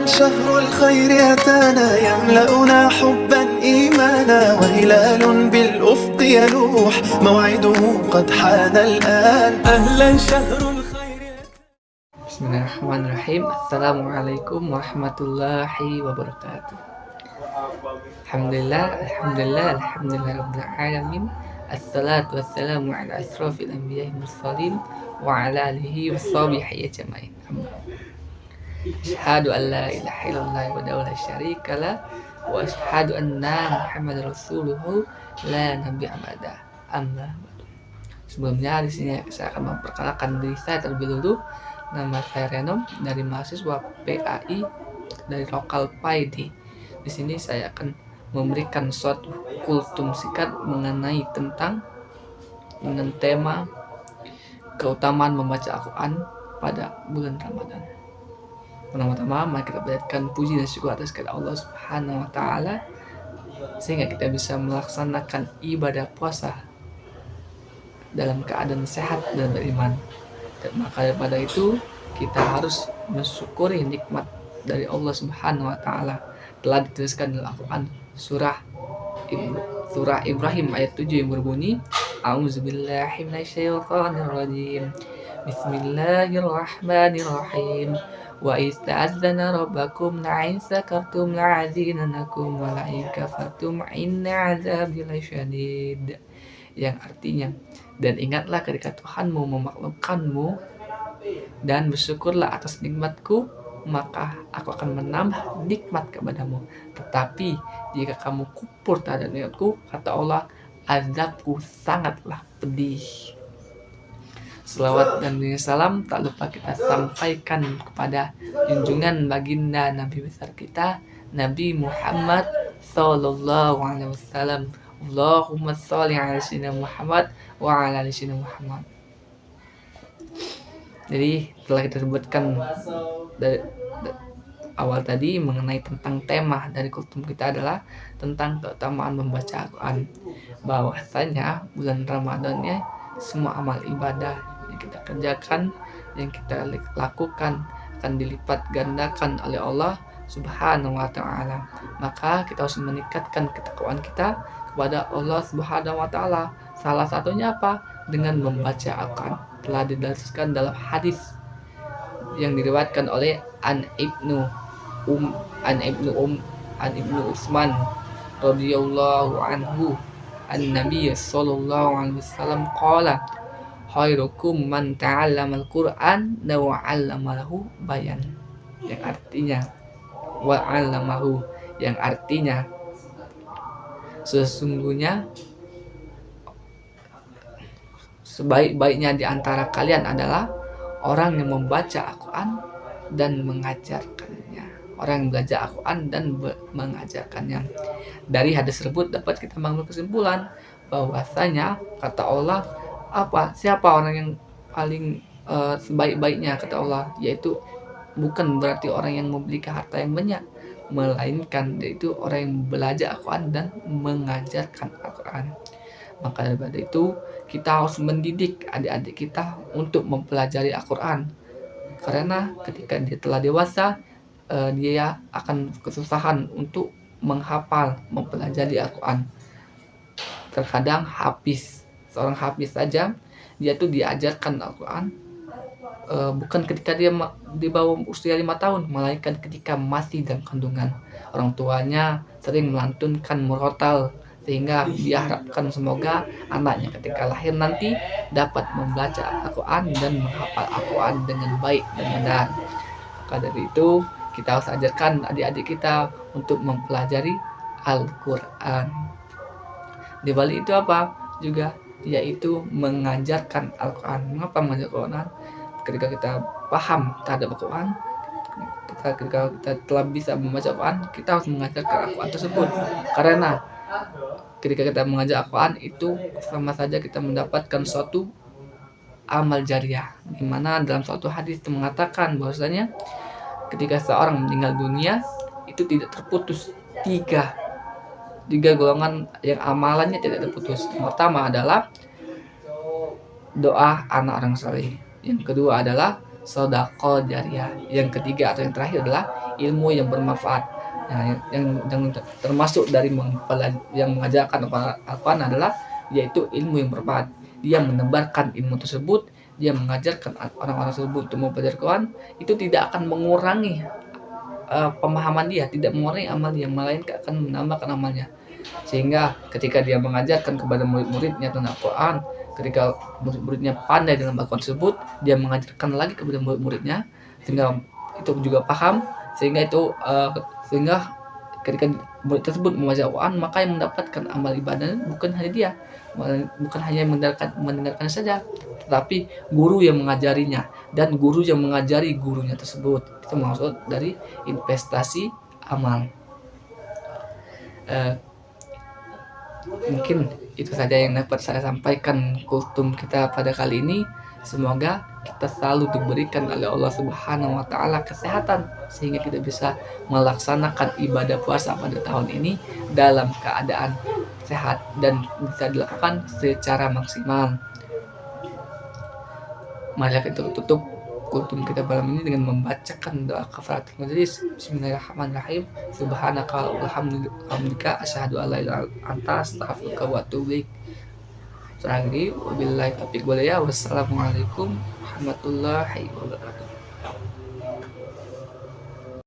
شهر الخير أتانا يملأنا حبا إيمانا وهلال بالأفق يلوح موعده قد حان الآن أهلا شهر الخير. Bismillahirrahmanirrahim. Assalamualaikum warahmatullahi wabarakatuh. Alhamdulillah rabbil alamin. Assalatu wassalamu ala asrofil anbiya'i mursalin wa ala alihi washabihi ajma'in. Asyhadu an la ilaha illallah wa la syarika lah wa asyhadu anna Muhammadar Rasulullah la nabiyya ba'da. Amma ba'du. Sebelumnya di sini saya akan memperkenalkan diri saya terlebih dulu. Nama saya Reno dari mahasiswa PAI dari lokal PAID. Di sini saya akan memberikan suatu kultum singkat mengenai dengan tema keutamaan membaca Al-Quran pada bulan Ramadan. Pertama-tama mari kita panjatkan puji dan syukur atas kehadirat Allah Subhanahu wa taala sehingga kita bisa melaksanakan ibadah puasa dalam keadaan sehat dan beriman. Dan maka daripada itu kita harus mensyukuri nikmat dari Allah Subhanahu wa taala telah dituliskan dalam Al-Qur'an surah Ibrahim ayat 7 yang berbunyi A'udzubillahi minasyaitonirrajim. Bismillahirrahmanirrahim. Wa ista'adzana rabbakum la'in sakartum la'azinanakum wa la'in kafartum inna 'adzabi lasyadid. Yang artinya, dan ingatlah ketika Tuhanmu memaklumkanmu dan bersyukurlah atas nikmatku, maka aku akan menambah nikmat kepadamu. Tetapi jika kamu kufur terhadap nikmatku, kata Allah, azabku sangatlah pedih. Selawat dan salam tak lupa kita sampaikan kepada junjungan baginda Nabi besar kita, Nabi Muhammad sallallahu alaihi wasallam. Allahumma sholli ala sayyidina Muhammad wa ala ali sayyidina Muhammad. Jadi telah kita sebutkan dari awal tadi mengenai tentang tema dari kultum kita adalah tentang keutamaan membaca Al-Quran. Bahwasanya bulan Ramadannya semua amal ibadah yang kita kerjakan, yang kita lakukan akan dilipat gandakan oleh Allah Subhanahu wa ta'ala. Maka kita harus meningkatkan ketakwaan kita kepada Allah Subhanahu wa ta'ala. Salah satunya apa? Dengan membaca Al-Quran. Telah didasarkan dalam hadis yang diriwayatkan oleh An Ibnu Utsman radhiyallahu anhu an-nabiy sallallahu alaihi wasallam qala khairukum man ta'allama al-Qur'an wa 'allama lahu bayan. Yang artinya wa 'allamahu, yang artinya sesungguhnya sebaik-baiknya di antara kalian adalah orang yang membaca Al-Quran dan mengajarkannya. Orang yang belajar Al-Quran dan mengajarkannya. Dari hadis tersebut dapat kita mengambil kesimpulan bahwasanya kata Allah, siapa orang yang paling sebaik-baiknya kata Allah, yaitu bukan berarti orang yang memiliki harta yang banyak, melainkan yaitu orang yang belajar Al-Quran dan mengajarkan Al-Quran. Maka daripada itu kita harus mendidik adik-adik kita untuk mempelajari Al-Quran, karena ketika dia telah dewasa dia akan kesusahan untuk menghafal, mempelajari Al-Quran. Terkadang seorang hafiz saja dia tuh diajarkan Al-Quran bukan ketika dia di bawah usia 5 tahun, melainkan ketika masih dalam kandungan. Orang tuanya sering melantunkan murotal sehingga diharapkan semoga anaknya ketika lahir nanti dapat membaca Al-Quran dan menghafal Al-Quran dengan baik dan benar. Maka dari itu kita harus ajarkan adik-adik kita untuk mempelajari Al-Quran. Di balik itu apa? Juga yaitu mengajarkan Al-Quran. Mengapa mengajar Al-Quran? Ketika kita paham terhadap Al-Quran, ketika kita telah bisa membaca Al-Quran, kita harus mengajarkan Al-Quran tersebut. Karena ketika kita mengajar Al-Quran itu sama saja kita mendapatkan suatu amal jariah, di mana dalam suatu hadis itu mengatakan bahwasanya ketika seorang meninggal dunia itu tidak terputus tiga golongan yang amalannya tidak terputus. Yang pertama adalah doa anak orang saleh, yang kedua adalah sodako jariah. Yang ketiga atau yang terakhir adalah ilmu yang bermanfaat. Nah, yang termasuk dari yang mengajarkan Al-Quran adalah yaitu ilmu yang bermanfaat. Dia menebarkan ilmu tersebut, dia mengajarkan orang-orang tersebut untuk mempelajari Quran, itu tidak akan mengurangi pemahaman dia, tidak mengurangi amal dia, melainkan akan menambahkan amalnya. Sehingga ketika dia mengajarkan kepada murid-muridnya tentang Al-Quran, ketika murid-muridnya pandai dalam Al-Quran tersebut, dia mengajarkan lagi kepada murid-muridnya sehingga itu juga paham, sehingga ketika murid tersebut membaca Al-Quran, maka yang mendapatkan amal ibadah bukan hanya dia, bukan hanya mendengarkan saja, tetapi guru yang mengajarinya dan guru yang mengajari gurunya tersebut. Itu maksud dari investasi amal. Mungkin itu saja yang dapat saya sampaikan kultum kita pada kali ini. Semoga kita selalu diberikan oleh Allah Subhanahu wa taala kesehatan sehingga kita bisa melaksanakan ibadah puasa pada tahun ini dalam keadaan sehat dan bisa dilakukan secara maksimal. Mari kita tutup kultum kita malam ini dengan membacakan doa kafaratul majelis. Bismillahirrahmanirrahim. Subhanaka walhamdulillah asyhadu an la ilaha illa anta astaghfiruka wa atubu ilaik. Terakhir, wabillahi taufiq wal hidayah. Wassalamualaikum warahmatullahi wabarakatuh.